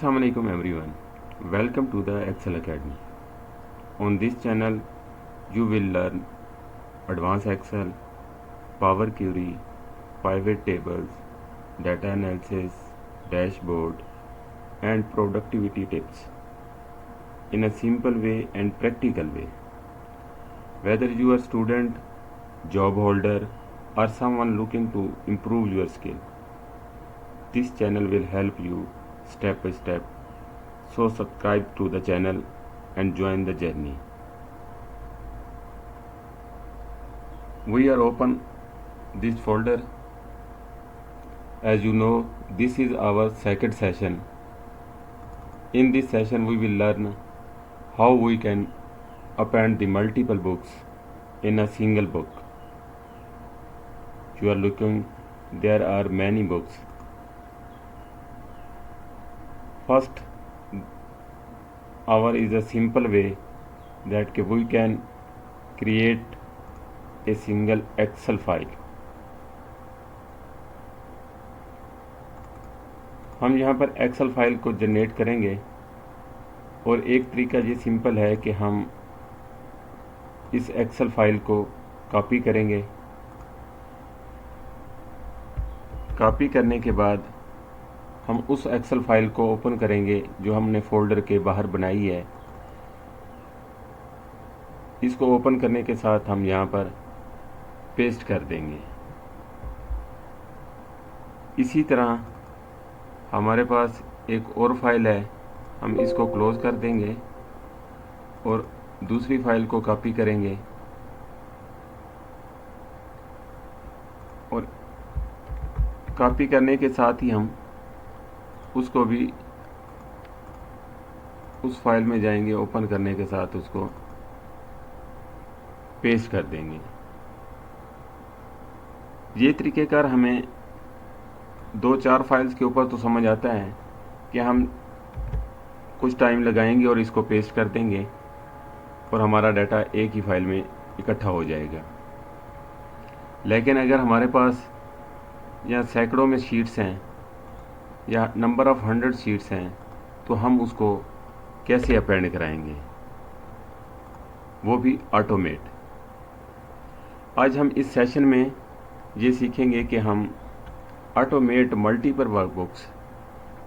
Assalamualaikum everyone. Welcome to the Excel Academy. On this channel, you will learn advanced Excel, Power Query, pivot tables, data analysis, dashboard, and productivity tips in a simple way and practical way. Whether you are a student, job holder, or someone looking to improve your skill, this channel will help you step by step. So subscribe to the channel and join the journey. We are open this folder. As you know, this is our second session. In this session we will learn how we can append the multiple books in a single book. You are looking, there are many books. First, our is a simple way that we can create a single Excel file. हम यहाँ पर Excel file को generate करेंगे और एक तरीका ये simple है कि हम इस Excel फाइल को कॉपी करेंगे। कॉपी करने के बाद हम उस Excel फाइल को ओपन करेंगे जो हमने फोल्डर के बाहर बनाई है। इसको ओपन करने के साथ हम यहाँ पर पेस्ट कर देंगे। इसी तरह हमारे पास एक और फाइल है, हम इसको क्लोज कर देंगे और दूसरी फाइल को कॉपी करेंगे और कॉपी करने के साथ ही हम उसको भी उस फाइल में जाएंगे, ओपन करने के साथ उसको पेस्ट कर देंगे। ये तरीक़ेकार हमें 2-4 फाइल्स के ऊपर तो समझ आता है कि हम कुछ टाइम लगाएंगे और इसको पेस्ट कर देंगे और हमारा डाटा एक ही फाइल में इकट्ठा हो जाएगा। लेकिन अगर हमारे पास या सैकड़ों में शीट्स हैं या नंबर ऑफ़ 100 शीट्स हैं तो हम उसको कैसे अपेंड कराएंगे, वो भी ऑटोमेट। आज हम इस सेशन में ये सीखेंगे कि हम ऑटोमेट मल्टीपल वर्कबुक्स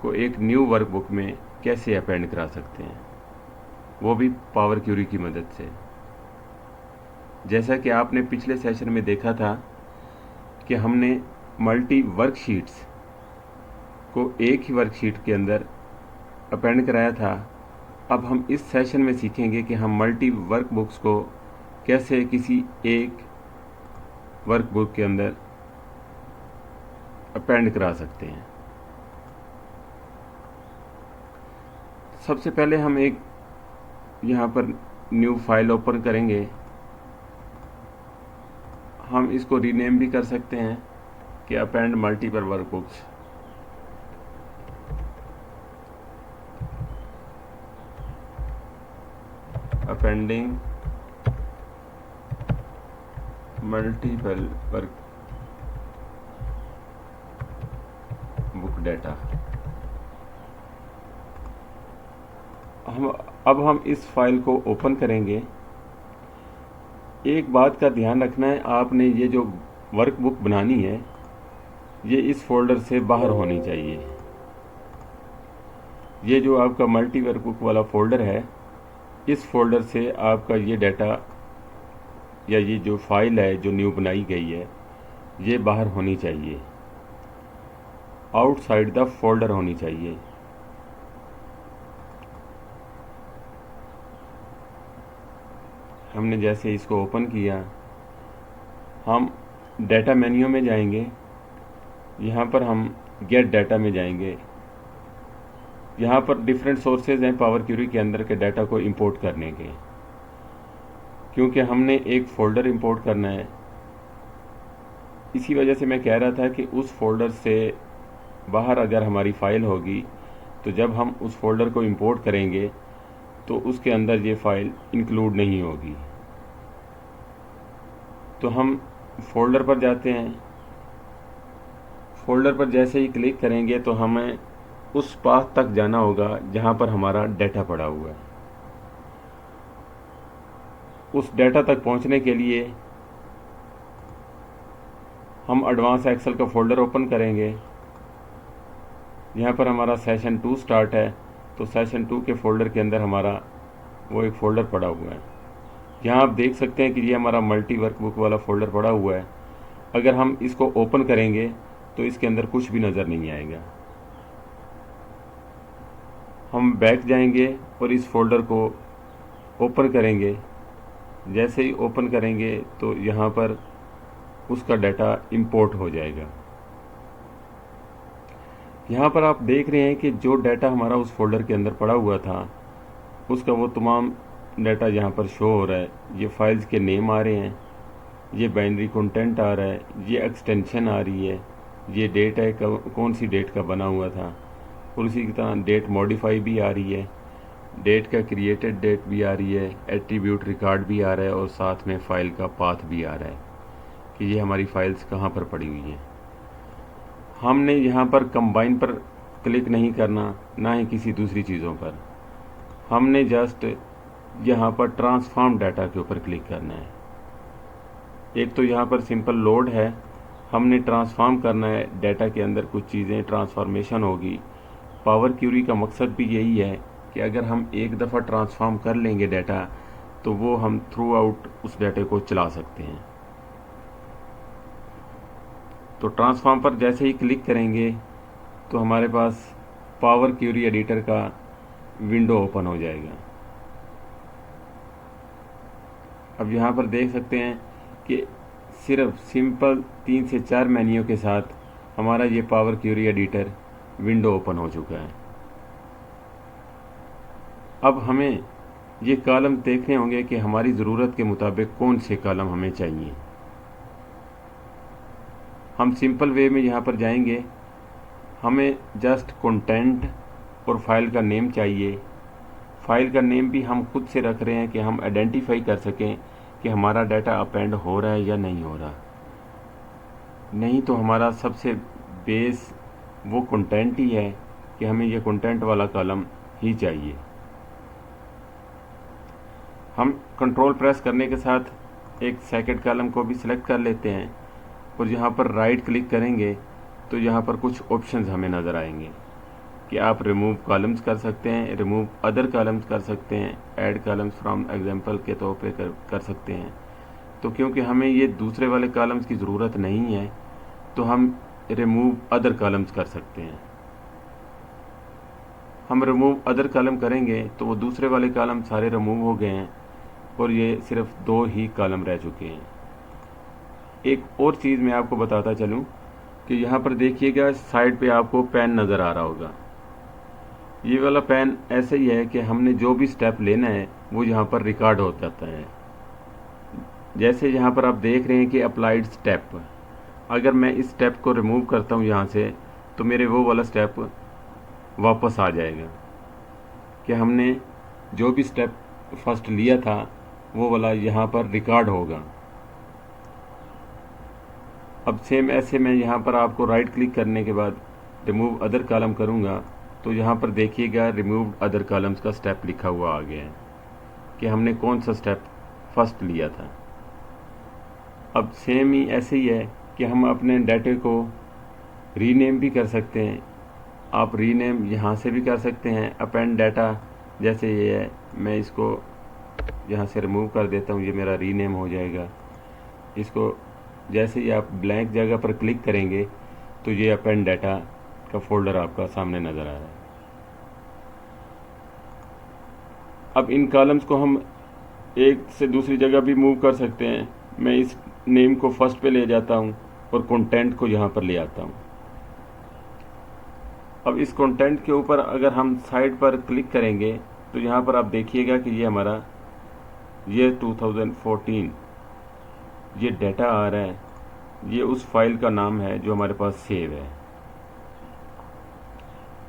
को एक न्यू वर्कबुक में कैसे अपेंड करा सकते हैं, वो भी पावर क्यूरी की मदद से। जैसा कि आपने पिछले सेशन में देखा था कि हमने मल्टी वर्कशीट्स को एक ही वर्कशीट के अंदर अपेंड कराया था। अब हम इस सेशन में सीखेंगे कि हम मल्टी वर्कबुक्स को कैसे किसी एक वर्कबुक के अंदर अपेंड करा सकते हैं। सबसे पहले हम एक यहाँ पर न्यू फाइल ओपन करेंगे। हम इसको रीनेम भी कर सकते हैं कि append multiple workbooks. Appending multiple work book data. अब हम इस फाइल को ओपन करेंगे। एक बात का ध्यान रखना है, आपने ये जो वर्कबुक बनानी है ये इस फोल्डर से बाहर होनी चाहिए। ये जो आपका मल्टी वर्कबुक वाला फोल्डर है, इस फोल्डर से आपका ये डाटा या ये जो फाइल है जो न्यू बनाई गई है ये बाहर होनी चाहिए, आउटसाइड द फोल्डर होनी चाहिए। हमने जैसे इसको ओपन किया, हम डाटा मेन्यू में जाएंगे। यहाँ पर हम गेट डाटा में जाएंगे। यहाँ पर डिफरेंट सोर्सेज हैं पावर क्यूरी के अंदर के डाटा को इंपोर्ट करने के। क्योंकि हमने एक फ़ोल्डर इंपोर्ट करना है, इसी वजह से मैं कह रहा था कि उस फोल्डर से बाहर अगर हमारी फ़ाइल होगी तो जब हम उस फोल्डर को इंपोर्ट करेंगे तो उसके अंदर ये फ़ाइल इंक्लूड नहीं होगी। तो हम फोल्डर पर जाते हैं। फोल्डर पर जैसे ही क्लिक करेंगे तो हमें उस पाथ तक जाना होगा जहाँ पर हमारा डाटा पड़ा हुआ है। उस डाटा तक पहुँचने के लिए हम एडवांस एक्सेल का फोल्डर ओपन करेंगे। यहाँ पर हमारा सेशन 2 स्टार्ट है, तो सेशन 2 के फोल्डर के अंदर हमारा वो एक फ़ोल्डर पड़ा हुआ है। यहाँ आप देख सकते हैं कि ये हमारा मल्टी वर्कबुक वाला फ़ोल्डर पड़ा हुआ है। अगर हम इसको ओपन करेंगे तो इसके अंदर कुछ भी नज़र नहीं आएगा। हम बैक जाएंगे और इस फोल्डर को ओपन करेंगे। जैसे ही ओपन करेंगे तो यहाँ पर उसका डाटा इंपोर्ट हो जाएगा। यहाँ पर आप देख रहे हैं कि जो डाटा हमारा उस फोल्डर के अंदर पड़ा हुआ था उसका वो तमाम डाटा यहाँ पर शो हो रहा है। ये फाइल्स के नेम आ रहे हैं, ये बाइनरी कंटेंट आ रहा है, ये एक्सटेंशन आ रही है, ये डेट है कौन सी डेट का बना हुआ था, और उसी की तरह डेट मॉडिफाई भी आ रही है, डेट का क्रिएटेड डेट भी आ रही है, एट्रीब्यूट रिकॉर्ड भी आ रहा है, और साथ में फ़ाइल का पाथ भी आ रहा है कि ये हमारी फाइल्स कहाँ पर पड़ी हुई हैं। हमने यहाँ पर कंबाइन पर क्लिक नहीं करना, ना ही किसी दूसरी चीज़ों पर। हमने जस्ट यहाँ पर ट्रांसफॉर्म डाटा के ऊपर क्लिक करना है। एक तो यहाँ पर सिंपल लोड है, हमने ट्रांसफॉर्म करना है डाटा के अंदर कुछ चीज़ें, ट्रांसफॉर्मेशन होगी। पावर क्यूरी का मकसद भी यही है कि अगर हम एक दफ़ा ट्रांसफॉर्म कर लेंगे डाटा तो वो हम थ्रू आउट उस डाटे को चला सकते हैं। तो ट्रांसफॉर्म पर जैसे ही क्लिक करेंगे तो हमारे पास पावर क्यूरी एडिटर का विंडो ओपन हो जाएगा। अब यहाँ पर देख सकते हैं कि सिर्फ सिंपल 3 से 4 मेन्यू के साथ हमारा ये power query editor window open हो चुका है। अब हमें ये कॉलम देखने होंगे कि हमारी ज़रूरत के मुताबिक कौन से कॉलम हमें चाहिए। हम सिंपल वे में यहाँ पर जाएंगे। हमें जस्ट कंटेंट और फाइल का नेम चाहिए। फाइल का नेम भी हम खुद से रख रहे हैं कि हम आइडेंटिफाई कर सकें कि हमारा डाटा अपेंड हो रहा है या नहीं हो रहा। नहीं तो हमारा सबसे बेस वो कंटेंट ही है कि हमें ये कंटेंट वाला कॉलम ही चाहिए। हम कंट्रोल प्रेस करने के साथ एक सेकंड कॉलम को भी सिलेक्ट कर लेते हैं और यहाँ पर राइट क्लिक करेंगे तो यहाँ पर कुछ ऑप्शंस हमें नज़र आएंगे कि आप रिमूव कॉलम्स कर सकते हैं, रिमूव अदर कॉलम्स कर सकते हैं, ऐड कॉलम्स फ्रॉम एग्जांपल के तौर पे कर सकते हैं। तो क्योंकि हमें ये दूसरे वाले कॉलम्स की ज़रूरत नहीं है तो हम रिमूव अदर कॉलम्स कर सकते हैं। हम रिमूव अदर कॉलम करेंगे तो वो दूसरे वाले कॉलम सारे रिमूव हो गए हैं और ये सिर्फ 2 ही कॉलम रह चुके हैं। एक और चीज़ मैं आपको बताता चलूँ कि यहाँ पर देखिएगा साइड पे आपको पेन नज़र आ रहा होगा। ये वाला पेन ऐसे ही है कि हमने जो भी स्टेप लेना है वो यहाँ पर रिकॉर्ड हो जाता है। जैसे यहाँ पर आप देख रहे हैं कि अप्लाइड स्टेप, अगर मैं इस स्टेप को रिमूव करता हूँ यहाँ से तो मेरे वो वाला स्टेप वापस आ जाएगा कि हमने जो भी स्टेप फर्स्ट लिया था वो वाला यहाँ पर रिकॉर्ड होगा। अब सेम ऐसे मैं यहाँ पर आपको राइट क्लिक करने के बाद रिमूव अदर कॉलम करूँगा तो यहाँ पर देखिएगा रिमूव अदर कॉलम्स का स्टेप लिखा हुआ आ गया है कि हमने कौन सा स्टेप फर्स्ट लिया था। अब सेम ही ऐसे ही है कि हम अपने डाटे को रीनेम भी कर सकते हैं। आप रीनेम यहाँ से भी कर सकते हैं। अपेंड डाटा जैसे ये है, मैं इसको यहाँ से रिमूव कर देता हूँ, ये मेरा रीनेम हो जाएगा। इसको जैसे ही आप ब्लैंक जगह पर क्लिक करेंगे तो ये अपेंड डाटा का फोल्डर आपका सामने नज़र आ रहा है। अब इन कॉलम्स को हम एक से दूसरी जगह भी मूव कर सकते हैं। मैं इस नेम को फर्स्ट पे ले जाता हूँ और कंटेंट को यहाँ पर ले आता हूँ। अब इस कंटेंट के ऊपर अगर हम साइड पर क्लिक करेंगे तो यहाँ पर आप देखिएगा कि ये हमारा ये 2014 ये डाटा आ रहा है। ये उस फाइल का नाम है जो हमारे पास सेव है।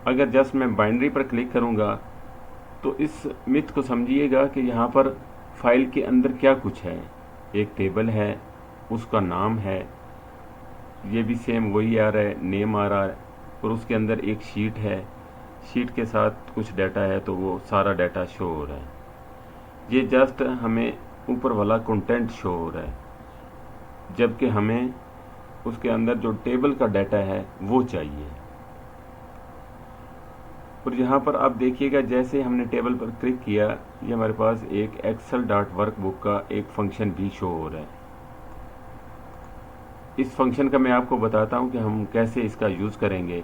अगर जस्ट मैं बाइनरी पर क्लिक करूँगा तो इस मिथ को समझिएगा कि यहाँ पर फाइल के अंदर क्या कुछ है। एक टेबल है, उसका नाम है, ये भी सेम वही आ रहा है, नेम आ रहा है, और उसके अंदर एक शीट है शीट के साथ कुछ डाटा है तो वो सारा डाटा शो हो रहा है। ये जस्ट हमें ऊपर वाला कंटेंट शो हो रहा है, जबकि हमें उसके अंदर जो टेबल का डाटा है वो चाहिए। और यहाँ पर आप देखिएगा, जैसे हमने टेबल पर क्लिक किया, ये हमारे पास एक एक्सेल डॉट वर्कबुक का एक फंक्शन भी शो हो रहा है। इस फंक्शन का मैं आपको बताता हूँ कि हम कैसे इसका यूज़ करेंगे।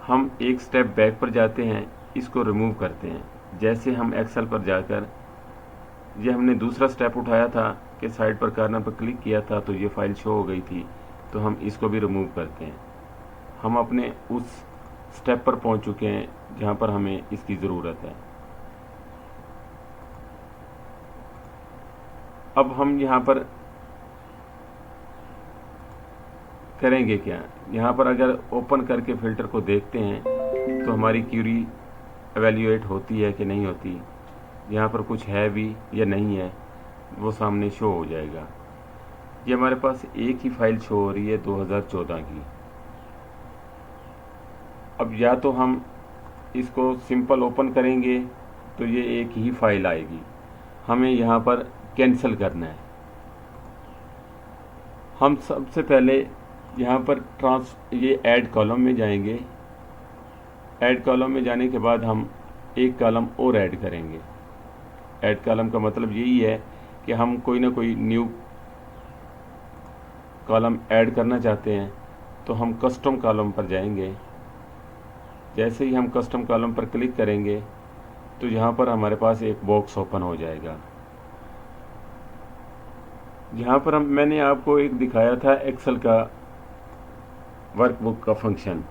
हम एक स्टेप बैक पर जाते हैं, इसको रिमूव करते हैं। जैसे हम एक्सेल पर जाकर, ये हमने दूसरा स्टेप उठाया था कि साइड पर कॉर्नर पर क्लिक किया था तो ये फाइल शो हो गई थी, तो हम इसको भी रिमूव करते हैं। हम अपने उस स्टेप पर पहुंच चुके हैं जहां पर हमें इसकी ज़रूरत है। अब हम यहाँ पर करेंगे क्या, यहाँ पर अगर ओपन करके फ़िल्टर को देखते हैं तो हमारी क्यूरी एवेल्यूएट होती है कि नहीं होती, यहाँ पर कुछ है भी या नहीं है वो सामने शो हो जाएगा। ये हमारे पास एक ही फाइल शो हो रही है 2014 की। अब या तो हम इसको सिंपल ओपन करेंगे तो ये एक ही फाइल आएगी, हमें यहाँ पर कैंसिल करना है। हम सबसे पहले यहाँ पर ये ऐड कॉलम में जाएंगे। ऐड कॉलम में जाने के बाद हम एक कॉलम और ऐड करेंगे। ऐड कॉलम का मतलब यही है कि हम कोई ना कोई न्यू कॉलम ऐड करना चाहते हैं, तो हम कस्टम कॉलम पर जाएंगे। जैसे ही हम कस्टम कॉलम पर क्लिक करेंगे तो यहाँ पर हमारे पास एक बॉक्स ओपन हो जाएगा। यहाँ पर मैंने आपको एक दिखाया था एक्सेल का वर्कबुक का फंक्शन,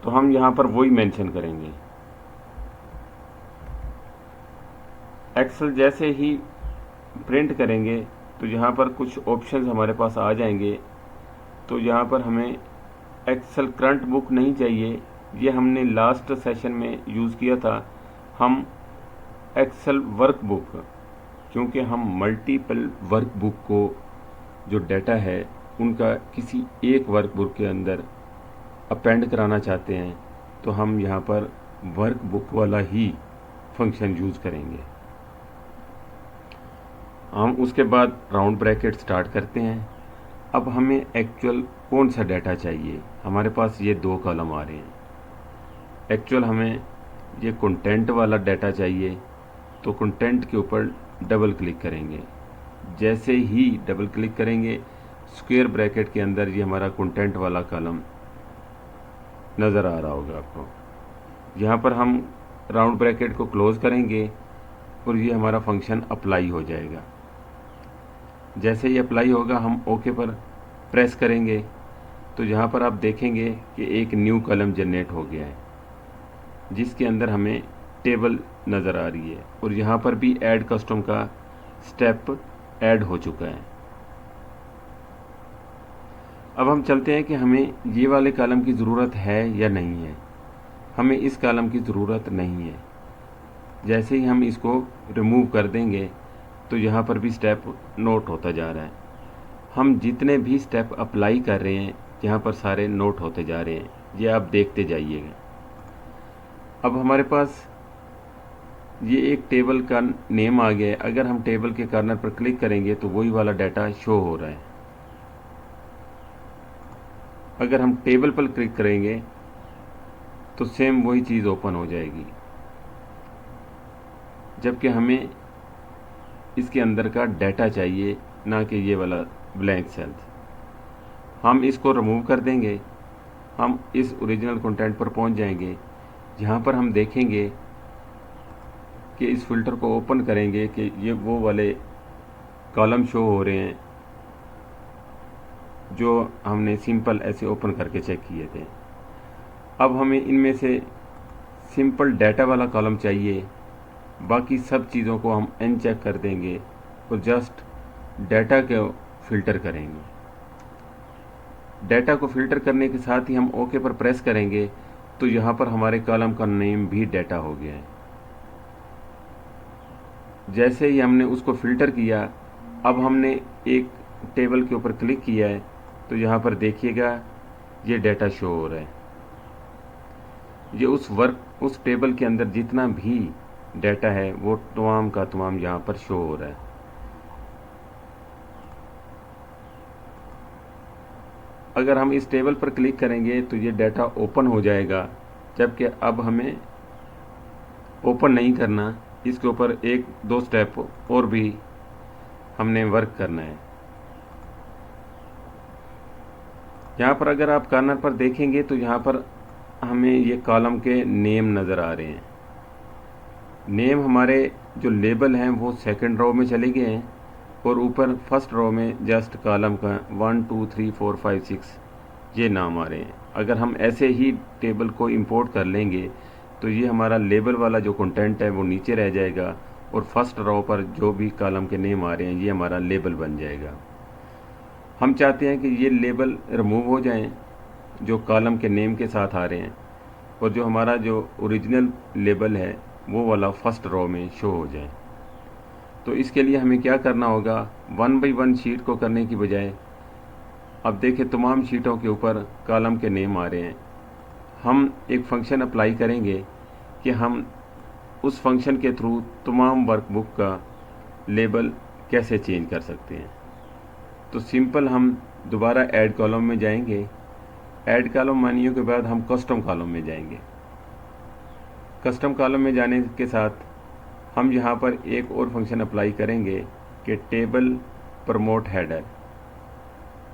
तो हम यहाँ पर वही मेंशन करेंगे। एक्सेल जैसे ही प्रिंट करेंगे तो यहाँ पर कुछ ऑप्शंस हमारे पास आ जाएंगे। तो यहाँ पर हमें एक्सेल करंट बुक नहीं चाहिए, ये हमने लास्ट सेशन में यूज़ किया था। हम एक्सेल वर्कबुक, क्योंकि हम मल्टीपल वर्कबुक को जो डाटा है उनका किसी एक वर्कबुक के अंदर अपेंड कराना चाहते हैं, तो हम यहाँ पर वर्कबुक वाला ही फंक्शन यूज़ करेंगे। हम उसके बाद राउंड ब्रैकेट स्टार्ट करते हैं। अब हमें एक्चुअल कौन सा डाटा चाहिए, हमारे पास ये दो कॉलम आ रहे हैं। एक्चुअल हमें ये कंटेंट वाला डाटा चाहिए, तो कंटेंट के ऊपर डबल क्लिक करेंगे। जैसे ही डबल क्लिक करेंगे, स्क्वायर ब्रैकेट के अंदर ये हमारा कंटेंट वाला कॉलम नज़र आ रहा होगा आपको। यहाँ पर हम राउंड ब्रैकेट को क्लोज करेंगे और ये हमारा फंक्शन अप्लाई हो जाएगा। जैसे ही अप्लाई होगा, हम ओके पर प्रेस करेंगे तो यहाँ पर आप देखेंगे कि एक न्यू कॉलम जनरेट हो गया है, जिसके अंदर हमें टेबल नज़र आ रही है। और यहाँ पर भी ऐड कस्टम का स्टेप ऐड हो चुका है। अब हम चलते हैं कि हमें ये वाले कॉलम की ज़रूरत है या नहीं है। हमें इस कॉलम की ज़रूरत नहीं है। जैसे ही हम इसको रिमूव कर देंगे तो यहाँ पर भी स्टेप नोट होता जा रहा है। हम जितने भी स्टेप अप्लाई कर रहे हैं यहाँ पर सारे नोट होते जा रहे हैं, ये आप देखते जाइएगा। अब हमारे पास ये एक टेबल का नेम आ गया है। अगर हम टेबल के कॉर्नर पर क्लिक करेंगे तो वही वाला डाटा शो हो रहा है। अगर हम टेबल पर क्लिक करेंगे तो सेम वही चीज़ ओपन हो जाएगी, जबकि हमें इसके अंदर का डाटा चाहिए, ना कि ये वाला ब्लैंक सेल्स। हम इसको रिमूव कर देंगे। हम इस ओरिजिनल कंटेंट पर पहुंच जाएंगे, जहां पर हम देखेंगे कि इस फिल्टर को ओपन करेंगे कि ये वो वाले कॉलम शो हो रहे हैं जो हमने सिंपल ऐसे ओपन करके चेक किए थे। अब हमें इनमें से सिंपल डाटा वाला कॉलम चाहिए। बाकी सब चीज़ों को हम अनचेक कर देंगे और जस्ट डाटा को फ़िल्टर करेंगे। डाटा को फ़िल्टर करने के साथ ही हम ओके पर प्रेस करेंगे तो यहाँ पर हमारे कॉलम का नेम भी डाटा हो गया है। जैसे ही हमने उसको फ़िल्टर किया, अब हमने एक टेबल के ऊपर क्लिक किया है तो यहाँ पर देखिएगा ये डाटा शो हो रहा है। ये उस उस टेबल के अंदर जितना भी डाटा है वो तमाम का तमाम यहाँ पर शो हो रहा है। अगर हम इस टेबल पर क्लिक करेंगे तो ये डाटा ओपन हो जाएगा, जबकि अब हमें ओपन नहीं करना, इसके ऊपर एक दो स्टेप और भी हमने वर्क करना है। यहाँ पर अगर आप कॉर्नर पर देखेंगे तो यहाँ पर हमें ये कॉलम के नेम नज़र आ रहे हैं। नेम हमारे जो लेबल हैं वो सेकंड रो में चले गए हैं और ऊपर फर्स्ट रो में जस्ट कॉलम का 1 2 3 4 5 6 ये नाम आ रहे हैं। अगर हम ऐसे ही टेबल को इंपोर्ट कर लेंगे तो ये हमारा लेबल वाला जो कंटेंट है वो नीचे रह जाएगा और फर्स्ट रो पर जो भी कॉलम के नेम आ रहे हैं ये हमारा लेबल बन जाएगा। हम चाहते हैं कि ये लेबल रिमूव हो जाएं जो कॉलम के नेम के साथ आ रहे हैं और जो हमारा जो ओरिजिनल लेबल है वो वाला फर्स्ट रो में शो हो जाए। तो इसके लिए हमें क्या करना होगा, 1 बाई 1 शीट को करने की बजाय अब देखिए तमाम शीटों के ऊपर कॉलम के नेम आ रहे हैं। हम एक फंक्शन अप्लाई करेंगे कि हम उस फंक्शन के थ्रू तमाम वर्कबुक का लेबल कैसे चेंज कर सकते हैं। तो सिंपल हम दोबारा ऐड कॉलम में जाएंगे। ऐड कॉलम मेन्यू के बाद हम कस्टम कॉलम में जाएंगे। कस्टम कॉलम में जाने के साथ हम यहाँ पर एक और फंक्शन अप्लाई करेंगे कि टेबल प्रमोट हेडर।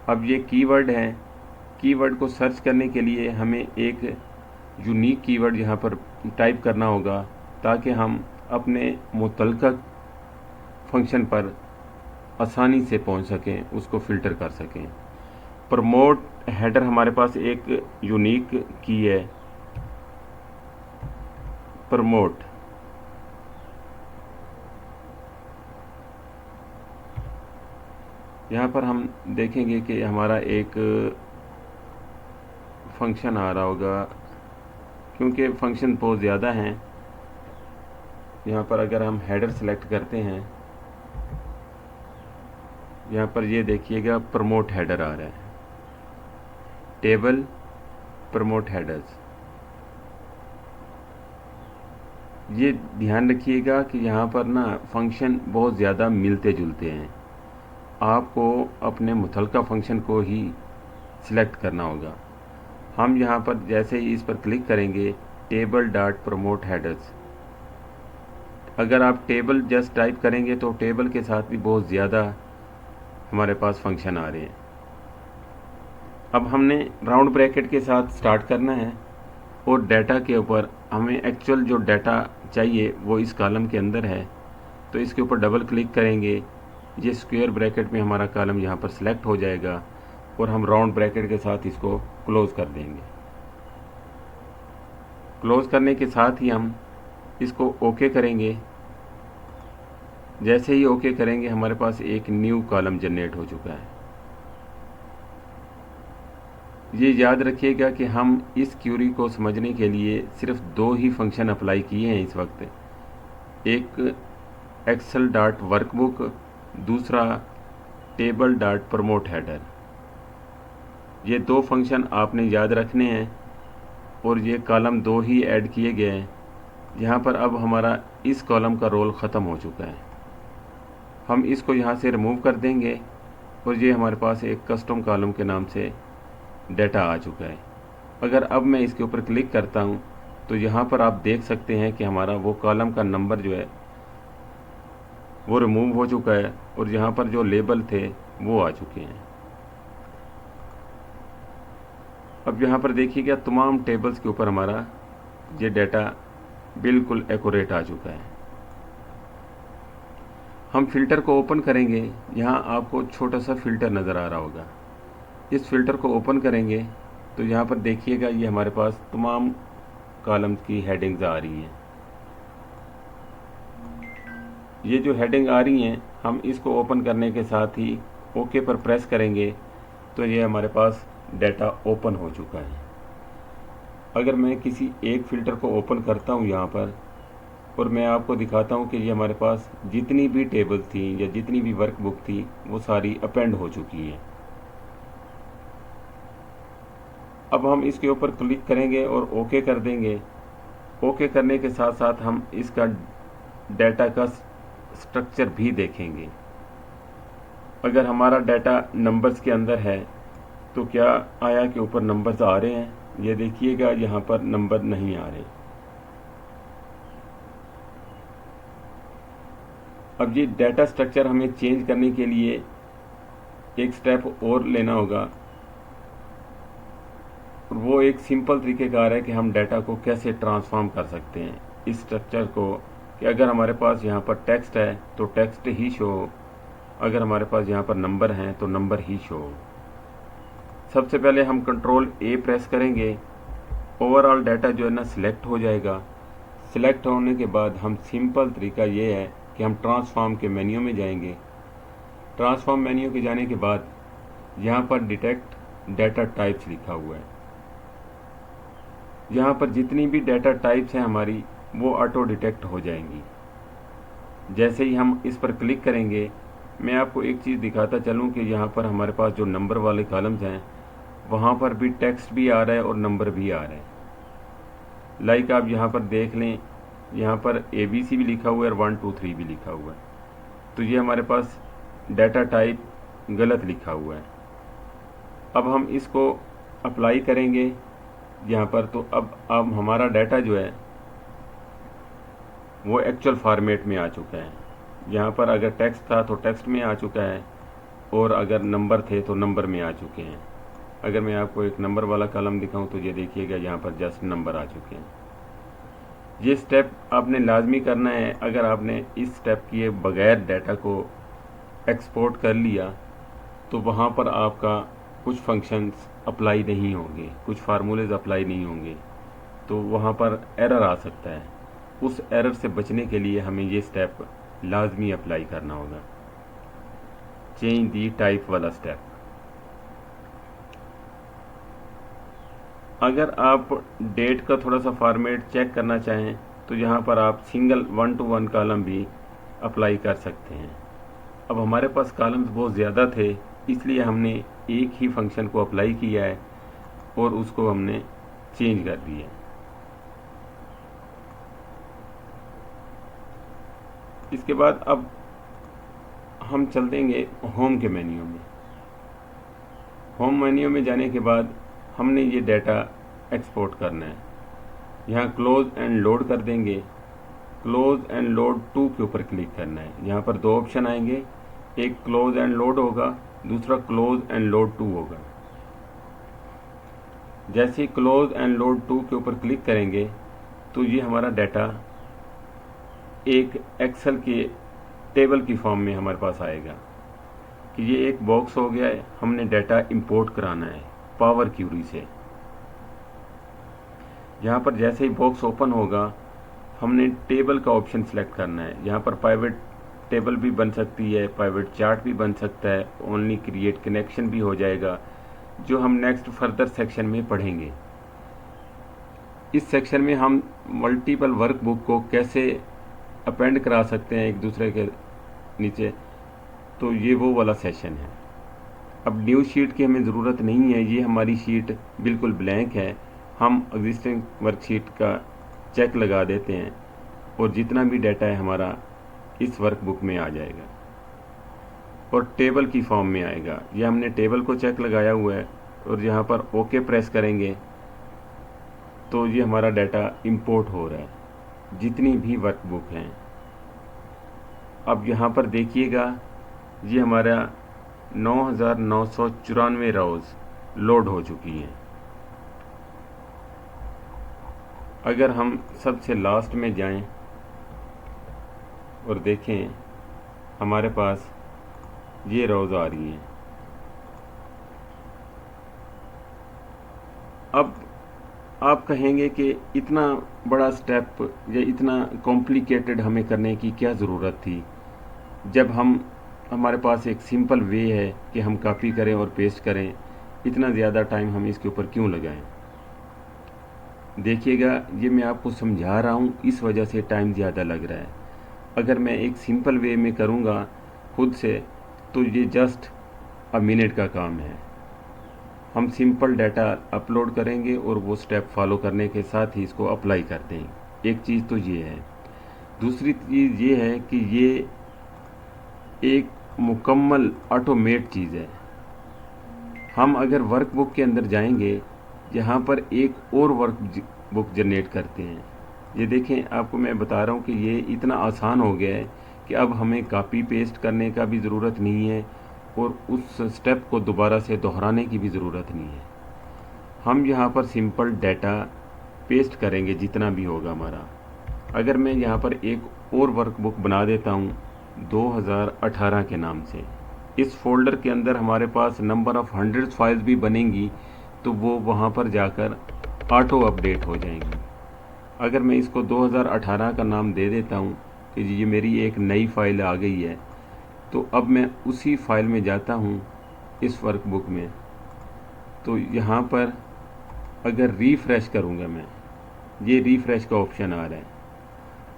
अब ये कीवर्ड है, कीवर्ड को सर्च करने के लिए हमें एक यूनिक कीवर्ड यहाँ पर टाइप करना होगा ताकि हम अपने मुतल्लिक़ा फंक्शन पर आसानी से पहुँच सकें, उसको फ़िल्टर कर सकें। प्रमोट हेडर हमारे पास एक यूनिक की है, प्रमोट। यहाँ पर हम देखेंगे कि हमारा एक फंक्शन आ रहा होगा, क्योंकि फंक्शन बहुत ज़्यादा हैं। यहाँ पर अगर हम हेडर सेलेक्ट करते हैं, यहाँ पर ये देखिएगा प्रमोट हेडर आ रहा है, टेबल प्रमोट हेडर्स। ये ध्यान रखिएगा कि यहाँ पर ना फंक्शन बहुत ज़्यादा मिलते जुलते हैं, आपको अपने मुतल्लिक़ा फंक्शन को ही सिलेक्ट करना होगा। हम यहाँ पर जैसे ही इस पर क्लिक करेंगे टेबल डॉट प्रमोट हेडर्स, अगर आप टेबल जस्ट टाइप करेंगे तो टेबल के साथ भी बहुत ज़्यादा हमारे पास फंक्शन आ रहे हैं। अब हमने राउंड ब्रैकेट के साथ स्टार्ट करना है और डाटा के ऊपर हमें एक्चुअल जो डाटा चाहिए वो इस कॉलम के अंदर है, तो इसके ऊपर डबल क्लिक करेंगे, ये स्क्वायर ब्रैकेट में हमारा कॉलम यहाँ पर सिलेक्ट हो जाएगा और हम राउंड ब्रैकेट के साथ इसको क्लोज़ कर देंगे। क्लोज़ करने के साथ ही हम इसको ओके करेंगे। जैसे ही ओके करेंगे हमारे पास एक न्यू कॉलम जनरेट हो चुका है। ये याद रखिएगा कि हम इस क्यूरी को समझने के लिए सिर्फ 2 ही फंक्शन अप्लाई किए हैं इस वक्त, एक एक्सेल डॉट वर्कबुक, दूसरा टेबल डॉट प्रमोट हेडर। ये 2 फंक्शन आपने याद रखने हैं और ये कॉलम 2 ही ऐड किए गए हैं। यहाँ पर अब हमारा इस कॉलम का रोल ख़त्म हो चुका है, हम इसको यहाँ से रिमूव कर देंगे और ये हमारे पास एक कस्टम कॉलम के नाम से डाटा आ चुका है। अगर अब मैं इसके ऊपर क्लिक करता हूँ तो यहाँ पर आप देख सकते हैं कि हमारा वो कॉलम का नंबर जो है वो रिमूव हो चुका है और यहाँ पर जो लेबल थे वो आ चुके हैं। अब यहाँ पर देखिएगा तमाम टेबल्स के ऊपर हमारा ये डाटा बिल्कुल एक्यूरेट आ चुका है। हम फ़िल्टर को ओपन करेंगे, यहाँ आपको छोटा सा फ़िल्टर नज़र आ रहा होगा। इस फ़िल्टर को ओपन करेंगे तो यहाँ पर देखिएगा ये हमारे पास तमाम कॉलम्स की हेडिंग्स आ रही हैं। ये जो हेडिंग आ रही हैं हम इसको ओपन करने के साथ ही ओके पर प्रेस करेंगे तो ये हमारे पास डाटा ओपन हो चुका है। अगर मैं किसी एक फ़िल्टर को ओपन करता हूँ यहाँ पर और मैं आपको दिखाता हूँ कि ये हमारे पास जितनी भी टेबल थी या जितनी भी वर्कबुक थी वो सारी अपेंड हो चुकी हैं। अब हम इसके ऊपर क्लिक करेंगे और ओके कर देंगे ओके करने के साथ साथ हम इसका डाटा का स्ट्रक्चर भी देखेंगे। अगर हमारा डाटा नंबर्स के अंदर है तो क्या आया के ऊपर नंबर्स आ रहे हैं? ये देखिएगा, यहाँ पर नंबर नहीं आ रहे। अब ये डाटा स्ट्रक्चर हमें चेंज करने के लिए एक स्टेप और लेना होगा। वो एक सिंपल तरीक़ेकार है कि हम डाटा को कैसे ट्रांसफॉर्म कर सकते हैं इस स्ट्रक्चर को, कि अगर हमारे पास यहाँ पर टेक्स्ट है तो टेक्स्ट ही शो हो, अगर हमारे पास यहाँ पर नंबर हैं तो नंबर ही शो हो। सबसे पहले हम कंट्रोल ए प्रेस करेंगे, ओवरऑल डाटा जो है ना सिलेक्ट हो जाएगा। सिलेक्ट होने के बाद हम सिंपल तरीका ये है कि हम ट्रांसफॉर्म के मेन्यू में जाएंगे। ट्रांसफॉर्म मेन्यू के जाने के बाद यहाँ पर डिटेक्ट डाटा टाइप्स लिखा हुआ है। यहाँ पर जितनी भी डाटा टाइप्स हैं हमारी वो ऑटो डिटेक्ट हो जाएंगी। जैसे ही हम इस पर क्लिक करेंगे, मैं आपको एक चीज़ दिखाता चलूँ कि यहाँ पर हमारे पास जो नंबर वाले कॉलम्स हैं वहाँ पर भी टेक्स्ट भी आ रहा है और नंबर भी आ रहा है। लाइक आप यहाँ पर देख लें, यहाँ पर ABC भी लिखा हुआ है और 1 2 3 भी लिखा हुआ है। तो ये हमारे पास डाटा टाइप गलत लिखा हुआ है। अब हम इसको अप्लाई करेंगे यहाँ पर, तो अब हमारा डाटा जो है वो एक्चुअल फॉर्मेट में आ चुका है। यहाँ पर अगर टेक्स्ट था तो टेक्स्ट में आ चुका है और अगर नंबर थे तो नंबर में आ चुके हैं। अगर मैं आपको एक नंबर वाला कॉलम दिखाऊं तो ये देखिएगा, यहाँ पर जस्ट नंबर आ चुके हैं। ये स्टेप आपने लाजमी करना है। अगर आपने इस स्टेप किए बगैर डाटा को एक्सपोर्ट कर लिया तो वहाँ पर आपका कुछ फंक्शंस अप्लाई नहीं होंगे, कुछ फार्मूलेज अप्लाई नहीं होंगे, तो वहाँ पर एरर आ सकता है। उस एरर से बचने के लिए हमें ये स्टेप लाजमी अप्लाई करना होगा, चेंज दी टाइप वाला स्टेप। अगर आप डेट का थोड़ा सा फॉर्मेट चेक करना चाहें तो यहाँ पर आप सिंगल 1 to 1 कॉलम भी अप्लाई कर सकते हैं। अब हमारे पास कॉलम्स बहुत ज़्यादा थे, इसलिए हमने एक ही फंक्शन को अप्लाई किया है और उसको हमने चेंज कर दिया। इसके बाद अब हम चल देंगे होम के मेन्यू में। होम मेन्यू में जाने के बाद हमने ये डाटा एक्सपोर्ट करना है। यहाँ क्लोज एंड लोड कर देंगे। क्लोज एंड लोड टू के ऊपर क्लिक करना है। यहाँ पर दो ऑप्शन आएंगे, एक क्लोज एंड लोड होगा, दूसरा क्लोज एंड लोड टू होगा। जैसे ही क्लोज एंड लोड टू के ऊपर क्लिक करेंगे तो ये हमारा डाटा एक एक्सेल के टेबल की फॉर्म में हमारे पास आएगा कि ये एक बॉक्स हो गया है, हमने डाटा इंपोर्ट कराना है पावर क्यूरी से। यहाँ पर जैसे ही बॉक्स ओपन होगा हमने टेबल का ऑप्शन सेलेक्ट करना है। यहाँ पर प्राइवेट टेबल भी बन सकती है, प्राइवेट चार्ट भी बन सकता है, ओनली क्रिएट कनेक्शन भी हो जाएगा, जो हम नेक्स्ट फर्दर सेक्शन में पढ़ेंगे। इस सेक्शन में हम मल्टीपल वर्कबुक को कैसे अपेंड करा सकते हैं एक दूसरे के नीचे, तो ये वो वाला सेशन है। अब न्यू शीट की हमें ज़रूरत नहीं है, ये हमारी शीट बिल्कुल ब्लैंक है। हम एग्जिस्टिंग वर्कशीट का चेक लगा देते हैं और जितना भी डाटा है हमारा इस वर्कबुक में आ जाएगा और टेबल की फॉर्म में आएगा। ये हमने टेबल को चेक लगाया हुआ है और यहाँ पर ओके प्रेस करेंगे तो ये हमारा डाटा इंपोर्ट हो रहा है, जितनी भी वर्कबुक हैं। अब यहाँ पर देखिएगा, ये हमारा 9,994 रोज़ लोड हो चुकी हैं। अगर हम सबसे लास्ट में जाएं और देखें, हमारे पास ये रोज़ आ रही हैं। अब आप कहेंगे कि इतना बड़ा स्टेप या इतना कॉम्प्लिकेटेड हमें करने की क्या ज़रूरत थी, जब हमारे पास एक सिंपल वे है कि हम कॉपी करें और पेस्ट करें, इतना ज़्यादा टाइम हम इसके ऊपर क्यों लगाएं। देखिएगा, ये मैं आपको समझा रहा हूँ, इस वजह से टाइम ज़्यादा लग रहा है। अगर मैं एक सिंपल वे में करूँगा खुद से तो ये जस्ट मिनट का काम है। हम सिंपल डाटा अपलोड करेंगे और वो स्टेप फॉलो करने के साथ ही इसको अप्लाई कर देंगे। एक चीज़ तो ये है। दूसरी चीज़ ये है कि ये एक मुकम्मल ऑटोमेट चीज़ है। हम अगर वर्कबुक के अंदर जाएंगे, यहाँ पर एक और वर्कबुक जनरेट करते हैं। ये देखें, आपको मैं बता रहा हूँ कि ये इतना आसान हो गया है कि अब हमें कॉपी पेस्ट करने का भी ज़रूरत नहीं है और उस स्टेप को दोबारा से दोहराने की भी ज़रूरत नहीं है। हम यहाँ पर सिंपल डाटा पेस्ट करेंगे जितना भी होगा हमारा। अगर मैं यहाँ पर एक और वर्कबुक बना देता हूँ 2018 के नाम से, इस फोल्डर के अंदर हमारे पास नंबर ऑफ़ हंड्रेड्स फाइल्स भी बनेंगी, तो वो वहाँ पर जाकर ऑटो अपडेट हो जाएंगी। अगर मैं इसको 2018 का नाम दे देता हूँ कि ये मेरी एक नई फ़ाइल आ गई है, तो अब मैं उसी फाइल में जाता हूँ इस वर्कबुक में, तो यहाँ पर अगर रिफ़्रेश करूँगा मैं, ये रिफ़्रेश का ऑप्शन आ रहा है।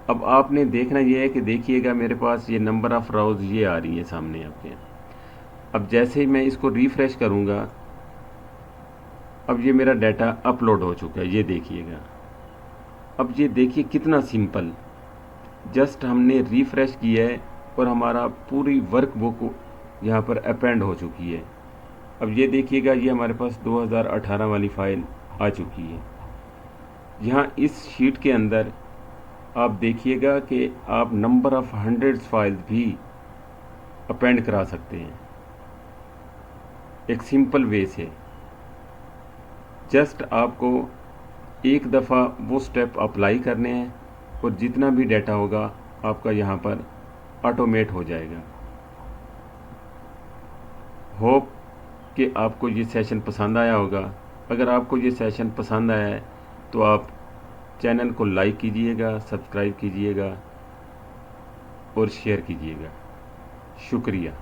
अब आपने देखना ये है कि देखिएगा मेरे पास ये नंबर ऑफ़ रोज़ ये आ रही है सामने आपके। अब जैसे ही मैं इसको रिफ़्रेश करूँगा, अब ये मेरा डाटा अपलोड हो चुका है, ये देखिएगा। अब ये देखिए कितना सिंपल, जस्ट हमने रिफ़्रेश किया है और हमारा पूरी वर्कबुक यहाँ पर अपेंड हो चुकी है। अब ये देखिएगा, ये हमारे पास 2018 वाली फ़ाइल आ चुकी है। यहाँ इस शीट के अंदर आप देखिएगा कि आप नंबर ऑफ़ हंड्रेड्स फाइल्स भी अपेंड करा सकते हैं एक सिंपल वे से। जस्ट आपको एक दफ़ा वो स्टेप अप्लाई करने हैं और जितना भी डाटा होगा आपका यहाँ पर ऑटोमेट हो जाएगा। होप कि आपको ये सेशन पसंद आया होगा। अगर आपको ये सेशन पसंद आया है तो आप चैनल को लाइक कीजिएगा, सब्सक्राइब कीजिएगा और शेयर कीजिएगा। शुक्रिया।